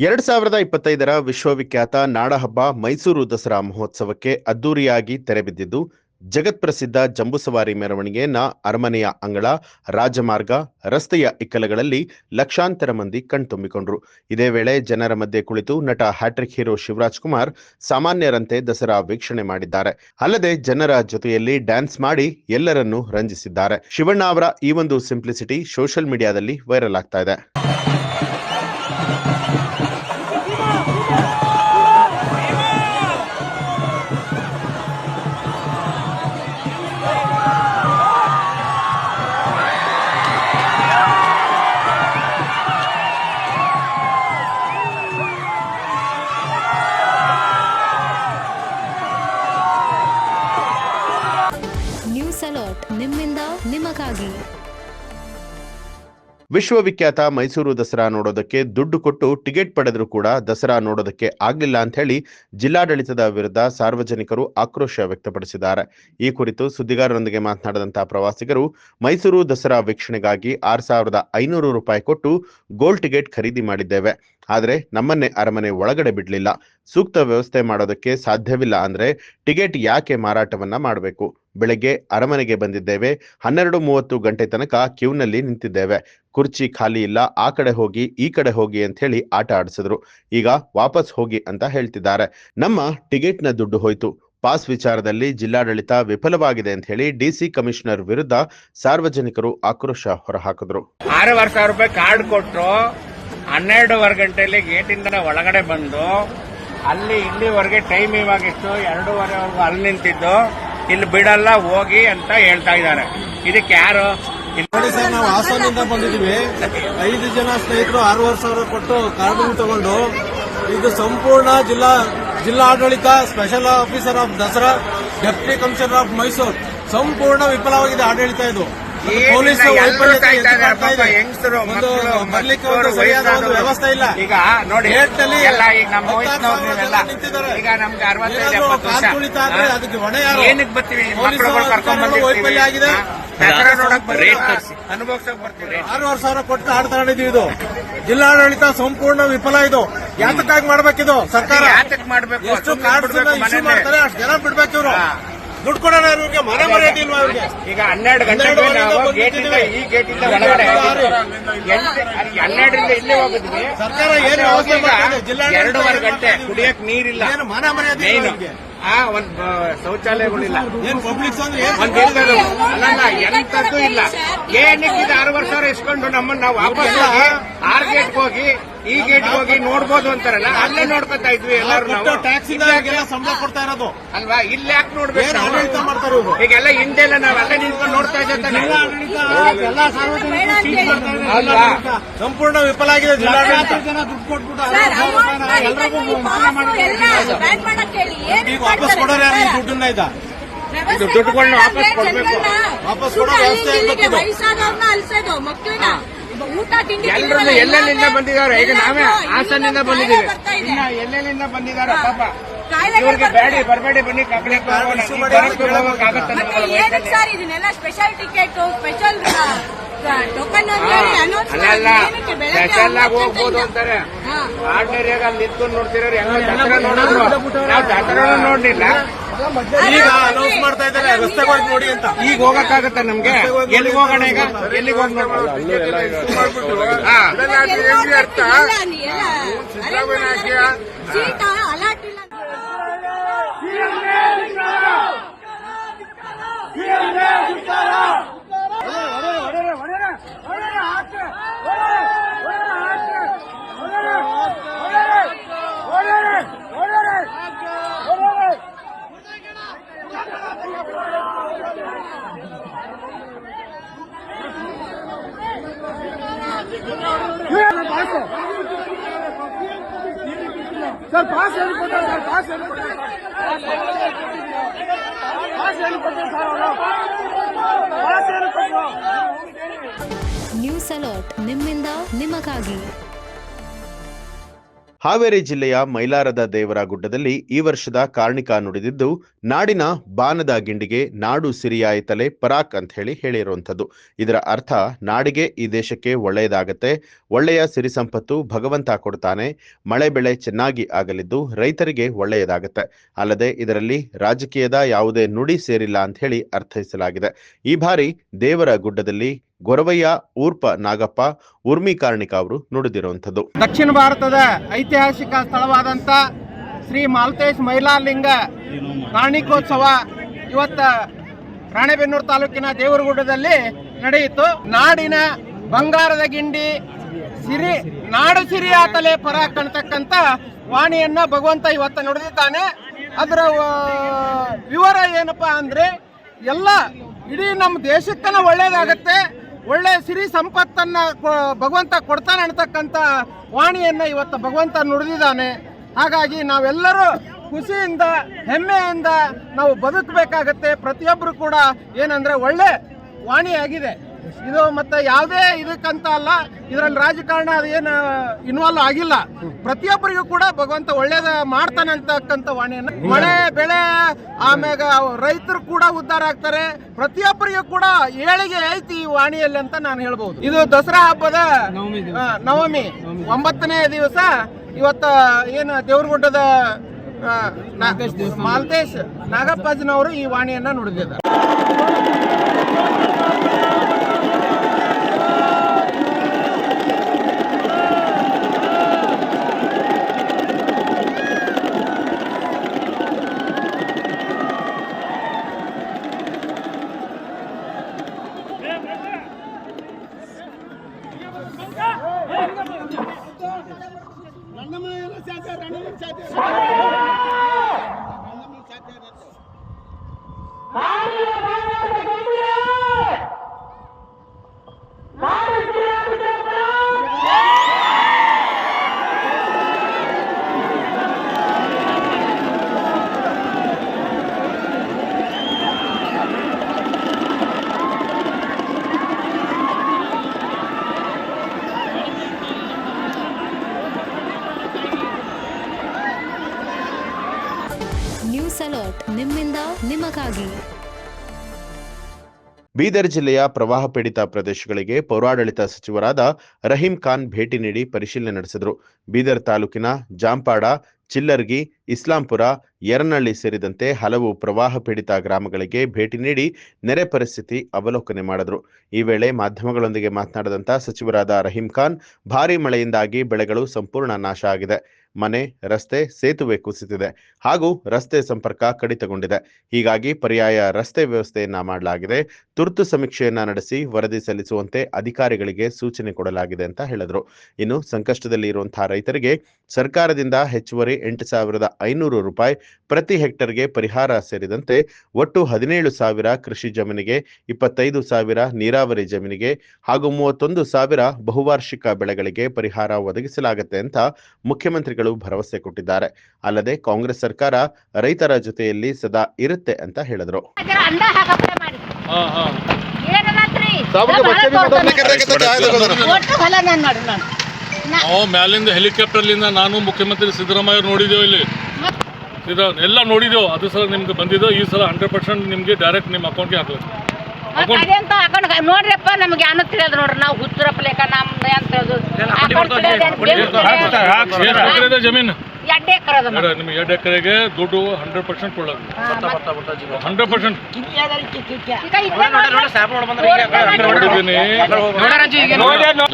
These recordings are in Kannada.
2025ರ ವಿಶ್ವವಿಖ್ಯಾತ ನಾಡಹಬ್ಬ ಮೈಸೂರು ದಸರಾ ಮಹೋತ್ಸವಕ್ಕೆ ಅದ್ದೂರಿಯಾಗಿ ತೆರೆಬಿದ್ದಿದ್ದು, ಜಗತ್ಪ್ರಸಿದ್ಧ ಜಂಬೂಸವಾರಿ ಮೆರವಣಿಗೆಯನ್ನ ಅರಮನೆಯ ಅಂಗಳ, ರಾಜಮಾರ್ಗ, ರಸ್ತೆಯ ಇಕ್ಕಲಗಳಲ್ಲಿ ಲಕ್ಷಾಂತರ ಮಂದಿ ಕಣ್ತುಂಬಿಕೊಂಡ್ರು. ಇದೇ ವೇಳೆ ಜನರ ಮಧ್ಯೆ ಕುಳಿತು ನಟ ಹ್ಯಾಟ್ರಿಕ್ ಹೀರೋ ಶಿವರಾಜ್ ಕುಮಾರ್ ಸಾಮಾನ್ಯರಂತೆ ದಸರಾ ವೀಕ್ಷಣೆ ಮಾಡಿದ್ದಾರೆ. ಅಲ್ಲದೆ ಜನರ ಜೊತೆಯಲ್ಲಿ ಡ್ಯಾನ್ಸ್ ಮಾಡಿ ಎಲ್ಲರನ್ನೂ ರಂಜಿಸಿದ್ದಾರೆ. ಶಿವಣ್ಣ ಅವರ ಈ ಒಂದು ಸಿಂಪ್ಲಿಸಿಟಿ ಸೋಷಿಯಲ್ ಮೀಡಿಯಾದಲ್ಲಿ ವೈರಲ್ ಆಗ್ತಾ ಇದೆ. ನ್ಯೂಸ್ ಅಲರ್ಟ್ ನಿಮ್ಮಿಂದ ನಿಮಗಾಗಿ. ವಿಶ್ವವಿಖ್ಯಾತ ಮೈಸೂರು ದಸರಾ ನೋಡೋದಕ್ಕೆ ದುಡ್ಡು ಕೊಟ್ಟು ಟಿಕೆಟ್ ಪಡೆದರೂ ಕೂಡ ದಸರಾ ನೋಡೋದಕ್ಕೆ ಆಗ್ಲಿಲ್ಲ ಅಂತ ಹೇಳಿ ಜಿಲ್ಲಾಡಳಿತದ ವಿರುದ್ಧ ಸಾರ್ವಜನಿಕರು ಆಕ್ರೋಶ ವ್ಯಕ್ತಪಡಿಸಿದ್ದಾರೆ. ಈ ಕುರಿತು ಸುದ್ದಿಗಾರರೊಂದಿಗೆ ಮಾತನಾಡಿದಂತಹ ಪ್ರವಾಸಿಗರು, ಮೈಸೂರು ದಸರಾ ವೀಕ್ಷಣೆಗಾಗಿ 6,500 ರೂಪಾಯಿ ಕೊಟ್ಟು ಗೋಲ್ಡ್ ಟಿಕೆಟ್ ಖರೀದಿ ಮಾಡಿದ್ದೇವೆ. ಆದರೆ ನಮ್ಮನ್ನೇ ಅರಮನೆ ಒಳಗಡೆ ಬಿಡಲಿಲ್ಲ. ಸೂಕ್ತ ವ್ಯವಸ್ಥೆ ಮಾಡೋದಕ್ಕೆ ಸಾಧ್ಯವಿಲ್ಲ ಅಂದ್ರೆ ಟಿಕೆಟ್ ಯಾಕೆ ಮಾರಾಟವನ್ನ ಮಾಡಬೇಕು? ಬೆಳಗ್ಗೆ ಅರಮನೆಗೆ ಬಂದಿದ್ದೇವೆ, 12:30 ಗಂಟೆ ತನಕ ಕ್ಯೂನಲ್ಲಿ ನಿಂತಿದ್ದೇವೆ. ಕುರ್ಚಿ ಖಾಲಿ ಇಲ್ಲ, ಆ ಕಡೆ ಹೋಗಿ ಈ ಕಡೆ ಹೋಗಿ ಅಂತ ಹೇಳಿ ಆಟ ಆಡಿಸಿದ್ರು. ಈಗ ವಾಪಸ್ ಹೋಗಿ ಅಂತ ಹೇಳ್ತಿದ್ದಾರೆ. ನಮ್ಮ ಟಿಕೆಟ್ನ ದುಡ್ಡು ಹೋಯ್ತು. ಪಾಸ್ ವಿಚಾರದಲ್ಲಿ ಜಿಲ್ಲಾಡಳಿತ ವಿಫಲವಾಗಿದೆ ಅಂತ ಹೇಳಿ ಡಿಸಿ ಕಮಿಷನರ್ ವಿರುದ್ಧ ಸಾರ್ವಜನಿಕರು ಆಕ್ರೋಶ ಹೊರಹಾಕಿದ್ರು. 6,500 ರೂಪಾಯಿ ಕಾರ್ಡ್ ಕೊಟ್ಟರು, 12:15 ಗಂಟೆಯಲ್ಲಿ ಗೇಟಿಂದ ಒಳಗಡೆ ಬಂದು ಅಲ್ಲಿ ಇಲ್ಲಿವರೆಗೆ ಟೈಮ್ ಇವಾಗಿತ್ತು 2:30ವರೆಗೂ ಅಲ್ಲಿ ನಿಂತಿದ್ದು, ಇಲ್ಲಿ ಬಿಡಲ್ಲ ಹೋಗಿ ಅಂತ ಹೇಳ್ತಾ ಇದ್ದಾರೆ. ಇದಕ್ಕೆ ಯಾರು? ನೋಡಿ ಸರ್, ನಾವು ಹಾಸನದಿಂದ ಬಂದಿದ್ದೀವಿ. 5 ಜನ ಸ್ನೇಹಿತರು 6,500 ಕೊಟ್ಟು ಕಾರ್ಡ್ ತಗೊಂಡು, ಇದು ಸಂಪೂರ್ಣ ಜಿಲ್ಲಾಡಳಿತ, special officer of Dasara, deputy commissioner of Mysuru ಸಂಪೂರ್ಣ ವಿಫಲವಾಗಿದೆ ಆಡಳಿತ. ಇದು ಪೊಲೀಸ್ ಬರ್ಲಿಕ್ಕೆ ಒಂದು ಸರಿಯಾದ ಒಂದು ವ್ಯವಸ್ಥೆ ಇಲ್ಲ. ಈಗ ನೋಡಿ, ಈಗ ನಮ್ಗೆ 65-70 ಅದಕ್ಕೆ ಹೊಣೆ ಯಾರು? ಏನಕ್ಕೆ ಬರ್ತೀವಿ? ವೈಫಲ್ಯ ಆಗಿದೆ. ಅನುಭವಿಸಕ್ ಬರ್ತೀವಿ. 6,500 ಕೊಟ್ಟು ಆಡ್ ತಗೊಂಡಿದ್ದೀವಿ. ಇದು ಜಿಲ್ಲಾಡಳಿತ ಸಂಪೂರ್ಣ ವಿಫಲ. ಇದು ಯಾತಕ್ಕಾಗಿ ಮಾಡ್ಬೇಕಿದು ಸರ್ಕಾರ? ಯಾತಕ್ ಮಾಡ್ಬೇಕು? ಎಷ್ಟು ಕಾರ್ಡ್ ಇಶ್ಯೂ ಮಾಡ್ತಾರೆ ಅಷ್ಟು ಜನ ಬಿಡ್ಬೇಕು. ಇವರು ದುಡ್ಡು ಕೊಡೋಣ, ಇವ್ರಿಗೆ ಮನೆ ಮರ್ಯಾದೆ ಇಲ್ವಾ ಇವ್ರಿಗೆ? ಈಗ 12 ಗಂಟೆಗೆ ನಾವು ಗೇಟಿಂದ ಈ ಗೇಟಿಂದ ಒಳಗಡೆ 12ರಿಂದ ಇಲ್ಲಿ ಹೋಗಿದ್ವಿ. ಸರ್ಕಾರ ಏನು ವ್ಯವಸ್ಥೆ ಮಾಡ್ತಾರೆ? 2:15 ಗಂಟೆ ಕುಡಿಯಕ್ ನೀರಿಲ್ಲ, ಏನು ಮನೆ ಮರ್ಯಾದೆ ಒಂದು ಶೌಚಾಲಯಗಳಿಲ್ಲ, ಏನ್ ಪಬ್ಲಿಕ್ ಅಲ್ಲ ಎಂತದ್ದು ಇಲ್ಲ. ಏನಕ್ಕೆ 6,500 ಇಸ್ಕೊಂಡು ನಮ್ಮನ್ನ ನಾವು ವಾಪಸ್ ಹೋಗಿ 6 ಗೇಟ್ಗೆ ಹೋಗಿ ಈ ಗೇಟ್ಗೆ ಹೋಗಿ ನೋಡ್ಬೋದು ಅಂತಾರಲ್ಲ, ಅಲ್ಲೇ ನೋಡ್ಕೊತಾ ಇದ್ವಿ ಎಲ್ಲರೂ. ಟ್ಯಾಕ್ಸ್ ಸಂಬಳ ಕೊಡ್ತಾ ಇರೋದು ಅಲ್ವಾ? ಇಲ್ಲಿ ಯಾಕೆ ನೋಡ್ಬೇಕು? ಆಡಳಿತ ಮಾಡ್ತಾರೆ ಈಗೆಲ್ಲ ಹಿಂದೆಲ್ಲ ನಾವ್ ಅಲ್ಲೇ ನಿಂತ್ಕೊಂಡು ನೋಡ್ತಾ ಇದ್ದೆ. ಎಲ್ಲಾ ಸಾರ್ವಜನಿಕ ಸಂಪೂರ್ಣ ವಿಫಲ ಆಗಿದೆ. ಜಿಲ್ಲಾಡಳಿತ ಜನ ದುಡ್ಡು ಕೊಟ್ಬಿಟ್ಟು ಈಗ ವಾಪಸ್ ಕೊಡೋರು ಯಾರು? ಈ ದುಡ್ಡನ್ನ ದುಡ್ಡುಗಳನ್ನ ವಾಪಸ್ ಕೊಡ್ಬೇಕು. ವಾಪಸ್ ಕೊಡೋ ವ್ಯವಸ್ಥೆ ಇರ್ಬೇಕು. ಎಲ್ಲರೂ ಎಲ್ಲೆಲ್ಲಿಂದ ಬಂದಿದ್ದಾರೆ. ಈಗ ನಾವೇ ಹಾಸನಿಂದ ಬಂದಿದ್ದೀವಿ, ಎಲ್ಲೆಲ್ಲಿಂದ ಬಂದಿದ್ದಾರೆ ಪಾಪ. ಇವ್ರಿಗೆ ಬೇಡಿ ಬರಬೇಡಿ, ಬನ್ನಿ kabaddi special ticket, special token special ಆಗಿ ಹೋಗ್ಬೋದು ಅಂತಾರೆ. ಆರ್ಡಿನರಿಯಾಗ ಅಲ್ಲಿ ನಿಂತ್ಕೊಂಡು ನೋಡ್ತಿರೋರು ಹೆಂಗ ದಸರಾ ನೋಡಿದ್ರು, ನಾವು ದಸರಾ ನೋಡ್ಲಿಲ್ಲ. ಈಗ ಅನೌನ್ಸ್ ಮಾಡ್ತಾ ಇದ್ದಾರೆ ರಸ್ತೆಗೆ ಹೋಗಿ ನೋಡಿ ಅಂತ. ಈಗ ಹೋಗಕ್ಕಾಗತ್ತ ನಮ್ಗೆ? ಎಲ್ಲಿಗೆ ಹೋಗೋಣ? ಈಗ ಎಲ್ಲಿಗೆ ಹೋಗಿ ನೋಡೋಣ? ಅರ್ಥ ಸರ್ ಪಾಸ್ ಹೇಳಿಕೊಟ್ಟಾರೆ ಸರ್, ಪಾಸ್ ಹೇಳಿಕೊಟ್ಟಾರೆ. ನ್ಯೂಸ್ ಅಲರ್ಟ್ ನಿಮ್ಮಿಂದ ನಿಮಗಾಗಿ. ಹಾವೇರಿ ಜಿಲ್ಲೆಯ ಮೈಲಾರದ ದೇವರ ಗುಡ್ಡದಲ್ಲಿ ಈ ವರ್ಷದ ಕಾರ್ಣಿಕ ನುಡಿದಿದ್ದು, ನಾಡಿನ ಬಾನದ ಗಿಂಡಿಗೆ ನಾಡು ಸಿರಿಯಾಯಿತಲೆ ಪರಾಕ್ ಅಂತ ಹೇಳಿರುವಂಥದ್ದು. ಇದರ ಅರ್ಥ ನಾಡಿಗೆ ಈ ದೇಶಕ್ಕೆ ಒಳ್ಳೆಯದಾಗತ್ತೆ, ಒಳ್ಳೆಯ ಸಿರಿ ಸಂಪತ್ತು ಭಗವಂತ ಕೊಡ್ತಾನೆ, ಮಳೆ ಬೆಳೆ ಚೆನ್ನಾಗಿ ಆಗಲಿದ್ದು ರೈತರಿಗೆ ಒಳ್ಳೆಯದಾಗತ್ತೆ. ಅಲ್ಲದೆ ಇದರಲ್ಲಿ ರಾಜಕೀಯದ ಯಾವುದೇ ನುಡಿ ಸೇರಿಲ್ಲ ಅಂತ ಹೇಳಿ ಅರ್ಥೈಸಲಾಗಿದೆ. ಈ ಬಾರಿ ದೇವರ ಗುಡ್ಡದಲ್ಲಿ ಗೊರವಯ್ಯ ಊರ್ಪ ನಾಗಪ್ಪ ಉರ್ಮಿ ಕಾರ್ಣಿಕ ಅವರು ನುಡಿದಿರುವಂಥದ್ದು. ದಕ್ಷಿಣ ಭಾರತದ ಐತಿಹಾಸಿಕ ಸ್ಥಳವಾದಂಥ ಶ್ರೀ ಮಾಲ್ತೇಶ್ ಮೈಲಾರಲಿಂಗ ಕಾರ್ಣಿಕೋತ್ಸವ ಇವತ್ತ ರಾಣೆಬೆನ್ನೂರು ತಾಲೂಕಿನ ದೇವರಗುಡ್ಡದಲ್ಲಿ ನಡೆಯಿತು. ನಾಡಿನ ಬಂಗಾರದ ಗಿಂಡಿ ನಾಡು ಸಿರಿಯಾತಲೆ ಪರ ಕಾಣ್ತಕ್ಕಂಥ ವಾಣಿಯನ್ನ ಭಗವಂತ ಇವತ್ತ ನುಡಿದಿದ್ದಾನೆ. ಅದರ ವಿವರ ಏನಪ್ಪಾ ಅಂದ್ರೆ ಎಲ್ಲ ಇಡೀ ನಮ್ಮ ದೇಶಕ್ಕನ ಒಳ್ಳೇದಾಗತ್ತೆ, ಒಳ್ಳೆ ಸಿರಿ ಸಂಪತ್ತನ್ನ ಭಗವಂತ ಕೊಡ್ತಾನೆ ಅನ್ನತಕ್ಕಂಥ ವಾಣಿಯನ್ನ ಇವತ್ತು ಭಗವಂತ ನುಡಿದಿದ್ದಾನೆ. ಹಾಗಾಗಿ ನಾವೆಲ್ಲರೂ ಖುಷಿಯಿಂದ ಹೆಮ್ಮೆಯಿಂದ ನಾವು ಬದುಕಬೇಕಾಗತ್ತೆ. ಪ್ರತಿಯೊಬ್ಬರು ಕೂಡ ಏನಂದ್ರೆ ಒಳ್ಳೆ ವಾಣಿಯಾಗಿದೆ ಇದು. ಮತ್ತೆ ಯಾವುದೇ ಇದಕ್ಕಂತ ಅಲ್ಲ, ಇದರಲ್ಲಿ ರಾಜಕಾರಣ ಅದೇನು ಇನ್ವಾಲ್ವ್ ಆಗಿಲ್ಲ. ಪ್ರತಿಯೊಬ್ಬರಿಗೂ ಕೂಡ ಭಗವಂತ ಒಳ್ಳೇದ ಮಾಡ್ತಾನೆ ಅಂತಕ್ಕಂಥ ವಾಣಿಯನ್ನ, ಮಳೆ ಬೆಳೆ ಆಮ್ಯಾಗ ರೈತರು ಕೂಡ ಉದ್ಧಾರ ಆಗ್ತಾರೆ. ಪ್ರತಿಯೊಬ್ಬರಿಗೂ ಕೂಡ ಏಳಿಗೆ ಐತಿ ಈ ವಾಣಿಯಲ್ಲಿ ಅಂತ ನಾನು ಹೇಳ್ಬಹುದು. ಇದು ದಸರಾ ಹಬ್ಬದ ನವಮಿ 9ನೇ ದಿವಸ ಇವತ್ತ ಏನು ದೇವರಗುಡ್ಡದ ಮಾಲ್ತೇಶ್ ನಾಗಪ್ಪಾಜಿನವರು ಈ ವಾಣಿಯನ್ನ ನುಡಿದಿದ್ದಾರೆ. ನ್ಯೂಸ್ ಅಲರ್ಟ್ ನಿಮ್ಮಿಂದ ನಿಮಗಾಗಿ. ಬೀದರ್ ಜಿಲ್ಲೆಯ ಪ್ರವಾಹ ಪೀಡಿತ ಪ್ರದೇಶಗಳಿಗೆ ಪೌರಾಡಳಿತ ಸಚಿವರಾದ ರಹೀಂ ಖಾನ್ ಭೇಟಿ ನೀಡಿ ಪರಿಶೀಲನೆ ನಡೆಸಿದರು. ಬೀದರ್ ತಾಲೂಕಿನ ಜಾಂಪಾಡ, ಚಿಲ್ಲರ್ಗಿ, ಇಸ್ಲಾಂಪುರ, ಯರನಹಳ್ಳಿ ಸೇರಿದಂತೆ ಹಲವು ಪ್ರವಾಹ ಪೀಡಿತ ಗ್ರಾಮಗಳಿಗೆ ಭೇಟಿ ನೀಡಿ ನೆರೆ ಪರಿಸ್ಥಿತಿ ಅವಲೋಕನೆ ಮಾಡಿದರು. ಈ ವೇಳೆ ಮಾಧ್ಯಮಗಳೊಂದಿಗೆ ಮಾತನಾಡಿದಂಥ ಸಚಿವರಾದ ರಹೀಂ ಖಾನ್, ಭಾರೀ ಮಳೆಯಿಂದಾಗಿ ಬೆಳೆಗಳು ಸಂಪೂರ್ಣ ನಾಶ ಆಗಿದೆ, ಮನೆ, ರಸ್ತೆ, ಸೇತುವೆ ಕುಸಿದಿದೆ ಹಾಗೂ ರಸ್ತೆ ಸಂಪರ್ಕ ಕಡಿತಗೊಂಡಿದೆ. ಹೀಗಾಗಿ ಪರ್ಯಾಯ ರಸ್ತೆ ವ್ಯವಸ್ಥೆಯನ್ನ ಮಾಡಲಾಗಿದೆ. ತುರ್ತು ಸಮೀಕ್ಷೆಯನ್ನ ನಡೆಸಿ ವರದಿ ಸಲ್ಲಿಸುವಂತೆ ಅಧಿಕಾರಿಗಳಿಗೆ ಸೂಚನೆ ಕೊಡಲಾಗಿದೆ ಅಂತ ಹೇಳಿದ್ರು. ಇನ್ನು ಸಂಕಷ್ಟದಲ್ಲಿ ಇರುವಂತಹ ರೈತರಿಗೆ ಸರ್ಕಾರದಿಂದ ಹೆಚ್ಚುವರಿ 8,500 ರೂಪಾಯಿ ಪ್ರತಿ ಹೆಕ್ಟರ್ಗೆ ಪರಿಹಾರ ಸೇರಿದಂತೆ ಒಟ್ಟು 17,000 ಕೃಷಿ ಜಮೀನಿಗೆ, 25,000 ನೀರಾವರಿ ಜಮೀನಿಗೆ ಹಾಗೂ 31,000 ಬಹುವಾರ್ಷಿಕ ಬೆಳೆಗಳಿಗೆ ಪರಿಹಾರ ಒದಗಿಸಲಾಗುತ್ತೆ ಅಂತ ಮುಖ್ಯಮಂತ್ರಿಗಳು ಭರವಸೆ ಕೊಟ್ಟಿದ್ದಾರೆ. ಅಲ್ಲದೆ ಕಾಂಗ್ರೆಸ್ ಸರ್ಕಾರ ರೈತರ ಜೊತೆಯಲ್ಲಿ ಸದಾ ಇರುತ್ತೆ ಅಂತ ಹೇಳಿದ್ರು. ನಾವು ಮ್ಯಾಲಿಂದ ಹೆಲಿಕಾಪ್ಟರ್ಲಿಂದ ನಾನು ಮುಖ್ಯಮಂತ್ರಿ ಸಿದ್ದರಾಮಯ್ಯ ನೋಡಿದ್ದೇವೆ, ಇಲ್ಲಿ ಎಲ್ಲ ನೋಡಿದ್ದೇವೆ. ಅದು ಸಲ ನಿಮ್ಗೆ ಬಂದಿದ್ದು, ಈ ಸಲ 100% ನಿಮ್ಗೆ ಡೈರೆಕ್ಟ್ ನಿಮ್ಮ ಅಕೌಂಟ್ಗೆ ಹಾಕ್ಬೇಕು. ನೋಡ್ರಿಪ್ಪ, ನಮ್ಗೆ ಏನು ತಿಳಿಯೋದು ನೋಡ್ರಿ, ನಾವು ಹುಚ್ಚರಪ್ಪ ನಮ್ದು ಅಂತ ಜಮೀನು 2 ಎಕರೆ ನಿಮ್ಗೆ 2 ಎಕರೆಗೆ ದುಡ್ಡು 100% ಕೊಡೋದು. 100%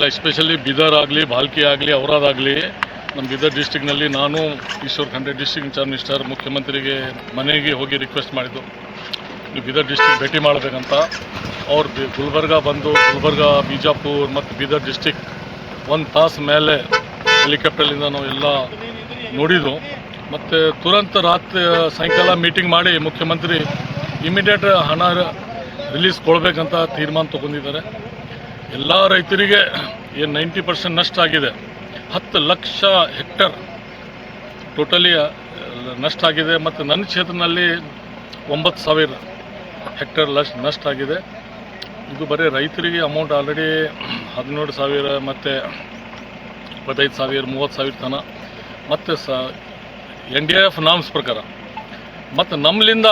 ಎಸ್ಪೆಷಲಿ ಬೀದರ್ ಆಗಲಿ, ಭಾಲ್ಕಿ ಆಗಲಿ, ಔರಾದಾಗಲಿ, ನಮ್ಮ ಬೀದರ್ ಡಿಸ್ಟಿಕ್ನಲ್ಲಿ ನಾನು Eshwar Khandre district incharge minister ಮುಖ್ಯಮಂತ್ರಿಗೆ ಮನೆಗೆ ಹೋಗಿ ರಿಕ್ವೆಸ್ಟ್ ಮಾಡಿದ್ದು, ನೀವು ಬೀದರ್ ಡಿಸ್ಟಿಕ್ ಭೇಟಿ ಮಾಡಬೇಕಂತ. ಅವ್ರು ಗುಲ್ಬರ್ಗ ಬಂದು, ಗುಲ್ಬರ್ಗ, ಬಿಜಾಪುರ್ ಮತ್ತು ಬೀದರ್ ಡಿಸ್ಟಿಕ್ 1 ತಾಸು ಮೇಲೆ ಹೆಲಿಕಾಪ್ಟರ್ಲಿಂದ ನಾವು ಎಲ್ಲ ನೋಡಿದ್ದು. ಮತ್ತು ತುರಂತ ರಾತ್ರಿ ಸಾಯಂಕಾಲ ಮೀಟಿಂಗ್ ಮಾಡಿ ಮುಖ್ಯಮಂತ್ರಿ ಇಮಿಡಿಯೇಟ್ ಹಣ ರಿಲೀಸ್ ಕೊಡಬೇಕಂತ ತೀರ್ಮಾನ ತೊಗೊಂಡಿದ್ದಾರೆ. ಎಲ್ಲ ರೈತರಿಗೆ ಏನು 90% ನಷ್ಟ ಆಗಿದೆ, 10 ಲಕ್ಷ ಹೆಕ್ಟರ್ ಟೋಟಲಿ ನಷ್ಟ ಆಗಿದೆ. ಮತ್ತು ನನ್ನ ಕ್ಷೇತ್ರದಲ್ಲಿ 9,000 ಹೆಕ್ಟರ್ ನಷ್ಟ ಆಗಿದೆ. ಇದು ಬರೀ ರೈತರಿಗೆ ಅಮೌಂಟ್ ಆಲ್ರೆಡಿ 17,000 ಮತ್ತು 25,000, 30,000 ತನಕ ಮತ್ತು NDF ನಾಮ್ಸ್ ಪ್ರಕಾರ ಮತ್ತು ನಮ್ಮಲಿಂದ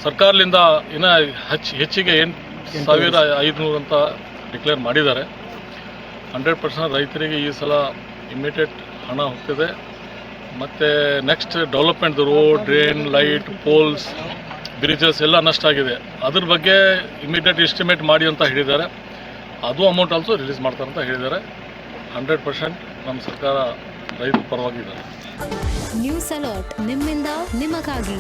ಸರ್ಕಾರದಿಂದ ಇನ್ನೂ ಹೆಚ್ಚಿಗೆ 8,500 ಅಂತ ಡಿಕ್ಲೇರ್ ಮಾಡಿದ್ದಾರೆ. 100% ರೈತರಿಗೆ ಈ ಸಲ ಇಮಿಡಿಯೇಟ್ ಹಣ ಹೋಗ್ತಿದೆ. ಮತ್ತು next development road, drain, light, poles, bridges ಎಲ್ಲ ನಷ್ಟ ಆಗಿದೆ. ಅದ್ರ ಬಗ್ಗೆ ಇಮಿಡಿಯೇಟ್ ಎಸ್ಟಿಮೇಟ್ ಮಾಡಿ ಅಂತ ಹೇಳಿದ್ದಾರೆ. ಅದು ಅಮೌಂಟ್ ಆಲ್ಸೋ ರಿಲೀಸ್ ಮಾಡ್ತಾರೆ ಅಂತ ಹೇಳಿದ್ದಾರೆ. 100% ನಮ್ಮ ಸರ್ಕಾರ ರೈತರ ಪರವಾಗಿದ್ದಾರೆ. ನ್ಯೂಸ್ ಅಲರ್ಟ್ ನಿಮ್ಮಿಂದ ನಿಮಗಾಗಿ.